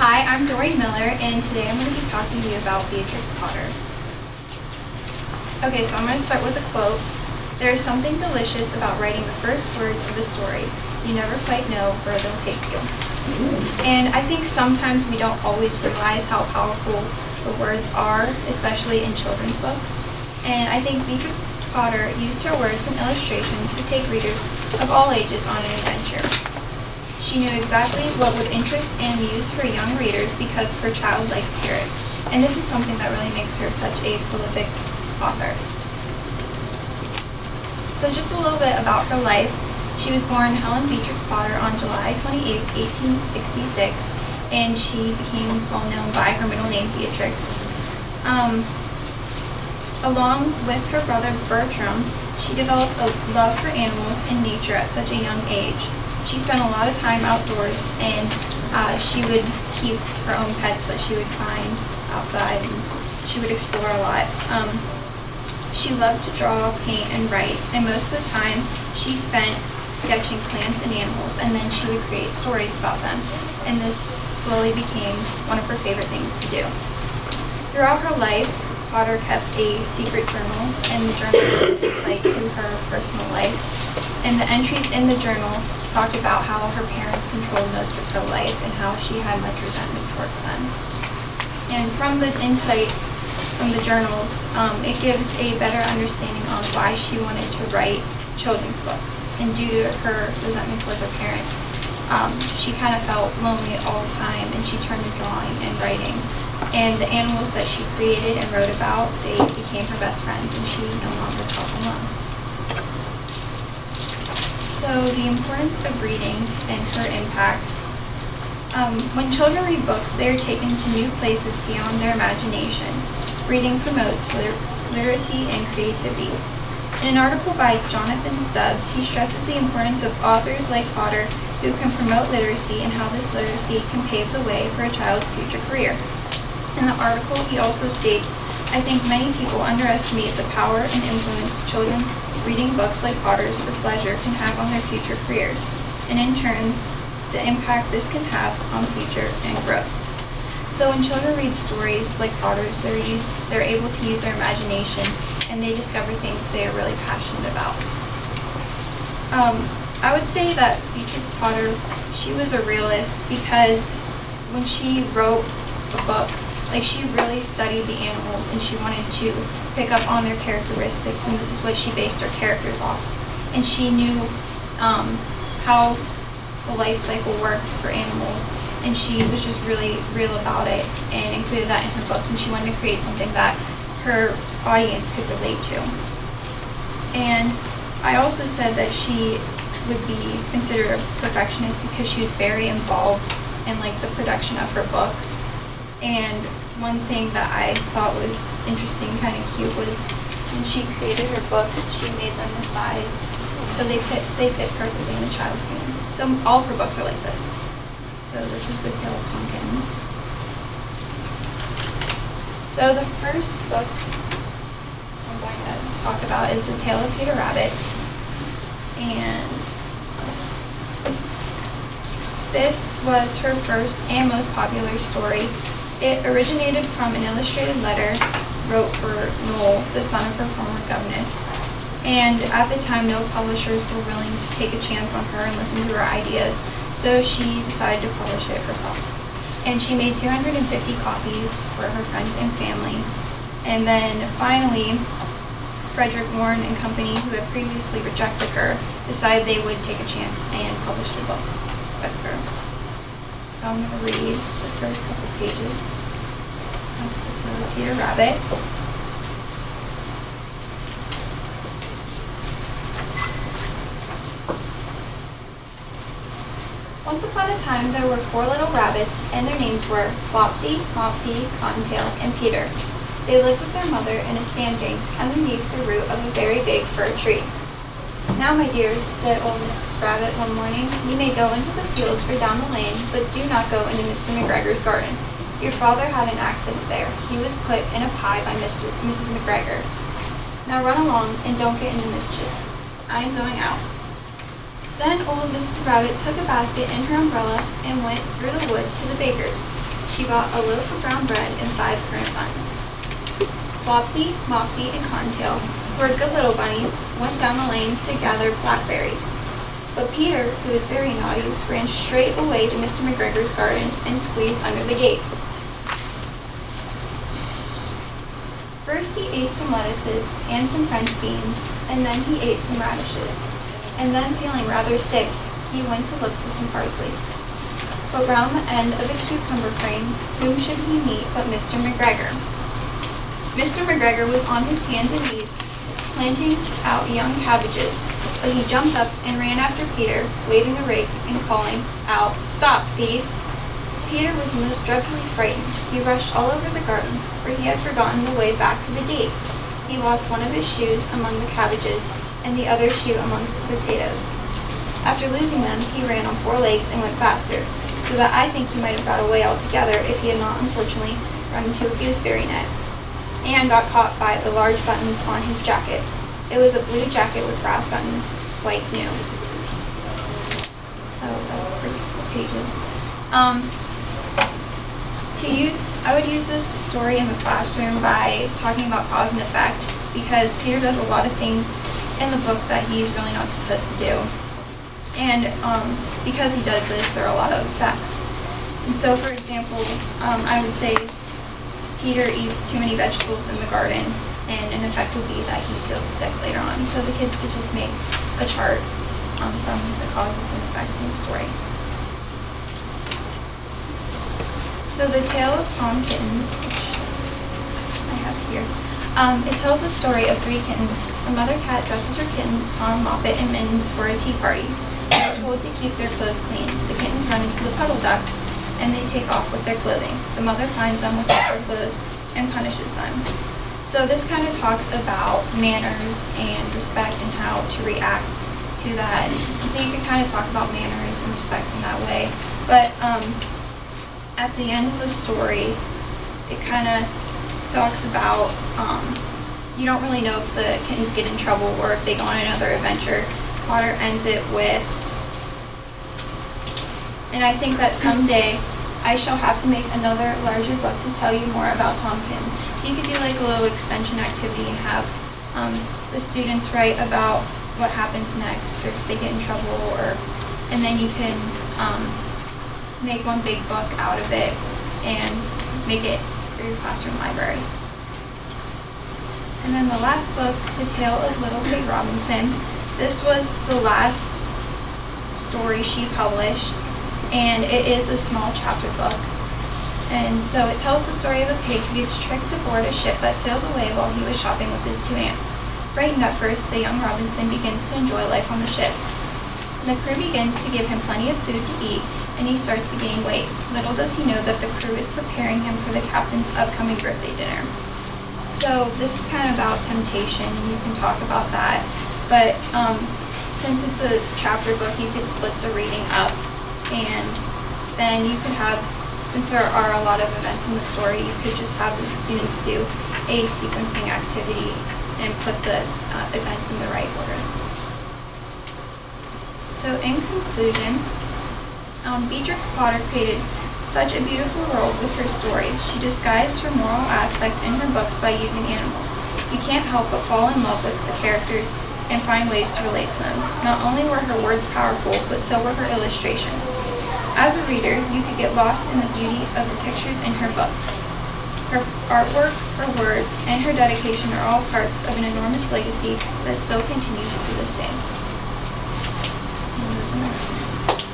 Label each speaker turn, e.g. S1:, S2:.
S1: Hi, I'm Doreen Miller, and today I'm going to be talking to you about Beatrix Potter. Okay, so I'm going to start with a quote. There is something delicious about writing the first words of a story. You never quite know where they'll take you. And I think sometimes we don't always realize how powerful the words are, especially in children's books. And I think Beatrix Potter used her words and illustrations to take readers of all ages on an adventure. She knew exactly what would interest and amuse her young readers because of her childlike spirit. And this is something that really makes her such a prolific author. So just a little bit about her life. She was born Helen Beatrix Potter on July 28, 1866, and she became well known by her middle name Beatrix. Along with her brother Bertram, she developed a love for animals and nature at such a young age. She spent a lot of time outdoors, and she would keep her own pets that she would find outside, and she would explore a lot. She loved to draw, paint, and write, and most of the time she spent sketching plants and animals, and then she would create stories about them, and this slowly became one of her favorite things to do. Throughout her life, Potter kept a secret journal, and the journal was an insight to her personal life, and the entries in the journal talked about how her parents controlled most of her life and how she had much resentment towards them. And from the insight from the journals, it gives a better understanding on why she wanted to write children's books. And due to her resentment towards her parents, she kind of felt lonely all the time, and she turned to drawing and writing. And the animals that she created and wrote about, they became her best friends, and she no longer felt alone. So the importance of reading and her impact. When children read books, they are taken to new places beyond their imagination. Reading promotes literacy and creativity. In an article by Jonathan Stubbs, he stresses the importance of authors like Potter who can promote literacy and how this literacy can pave the way for a child's future career. In the article, he also states, I think many people underestimate the power and influence children reading books like Potter's for pleasure can have on their future careers, and in turn, the impact this can have on future and growth. So when children read stories like Potter's, they're able to use their imagination, and they discover things they are really passionate about. I would say that Beatrix Potter, she was a realist because when she wrote a book, she really studied the animals, and she wanted to pick up on their characteristics, and this is what she based her characters off. And she knew how the life cycle worked for animals, and she was just really real about it and included that in her books, and she wanted to create something that her audience could relate to. And I also said that she would be considered a perfectionist because she was very involved in the production of her books. And one thing that I thought was interesting, kind of cute, was when she created her books, she made them the size so they fit perfectly in a child's hand. So all of her books are like this. So this is The Tale of Pumpkin. So the first book I'm going to talk about is The Tale of Peter Rabbit. And this was her first and most popular story. It originated from an illustrated letter wrote for Noel, the son of her former governess. And at the time, no publishers were willing to take a chance on her and listen to her ideas, so she decided to publish it herself. And she made 250 copies for her friends and family. And then finally, Frederick Warren and Company, who had previously rejected her, decided they would take a chance and publish the book with her. So I'm going to read the first couple pages of The Tale of Peter Rabbit. Once upon a time, there were 4 little rabbits, and their names were Flopsy, Mopsy, Cottontail, and Peter. They lived with their mother in a sand bank underneath the root of a very big fir tree. Now, my dears, said old Mrs. Rabbit one morning, you may go into the fields or down the lane, but do not go into Mr. McGregor's garden. Your father had an accident there. He was put in a pie by Mrs. McGregor. Now run along and don't get into mischief. I am going out. Then old Mrs. Rabbit took a basket and her umbrella and went through the wood to the baker's. She bought a loaf of brown bread and 5 currant buns. Flopsy, Mopsy, and Cottontail, who were good little bunnies, went down the lane to gather blackberries. But Peter, who was very naughty, ran straight away to Mr. McGregor's garden and squeezed under the gate. First he ate some lettuces and some French beans, and then he ate some radishes. And then, feeling rather sick, he went to look for some parsley. But round the end of a cucumber frame, whom should he meet but Mr. McGregor? Mr. McGregor was on his hands and knees, planting out young cabbages, but he jumped up and ran after Peter, waving a rake and calling out, "Stop, thief!" Peter was most dreadfully frightened. He rushed all over the garden, for he had forgotten the way back to the gate. He lost one of his shoes among the cabbages, and the other shoe amongst the potatoes. After losing them, he ran on 4 legs and went faster, so that I think he might have got away altogether if he had not unfortunately run into a gooseberry net, and got caught by the large buttons on his jacket. It was a blue jacket with brass buttons, quite new. So that's the first couple of pages. I would use this story in the classroom by talking about cause and effect, because Peter does a lot of things in the book that he's really not supposed to do. And because he does this, there are a lot of effects. And so, for example, I would say Peter eats too many vegetables in the garden, and an effect would be that he feels sick later on. So the kids could just make a chart from the causes and effects in the story. So the tale of Tom Kitten, which I have here, it tells the story of 3 kittens. The mother cat dresses her kittens, Tom, Moppet, and Mittens, for a tea party. They are told to keep their clothes clean. The kittens run into the puddle ducks, and they take off with their clothing. The mother finds them without their clothes and punishes them. So this kind of talks about manners and respect and how to react to that. And so you can kind of talk about manners and respect in that way. But at the end of the story, it kind of talks about, you don't really know if the kittens get in trouble or if they go on another adventure. Potter ends it with, and I think that someday I shall have to make another larger book to tell you more about Tom Kitten. So you could do like a little extension activity and have the students write about what happens next, or if they get in trouble, and then you can make one big book out of it and make it for your classroom library. And then the last book, The Tale of Little Pig Robinson. This was the last story she published, and it is a small chapter book. And so it tells the story of a pig who gets tricked aboard a ship that sails away while he was shopping with his 2 aunts. Frightened at first, the young Robinson begins to enjoy life on the ship. The crew begins to give him plenty of food to eat, and he starts to gain weight. Little does he know that the crew is preparing him for the captain's upcoming birthday dinner. So this is kind of about temptation, and you can talk about that. But since it's a chapter book, you could split the reading up, and then you could have, since there are a lot of events in the story, you could just have the students do a sequencing activity and put the events in the right order. So in conclusion, Beatrix Potter created such a beautiful world with her stories. She disguised her moral aspect in her books by using animals. You can't help but fall in love with the characters and find ways to relate to them. Not only were her words powerful, but so were her illustrations. As a reader, you could get lost in the beauty of the pictures in her books. Her artwork, her words, and her dedication are all parts of an enormous legacy that still continues to this day. And those are my references.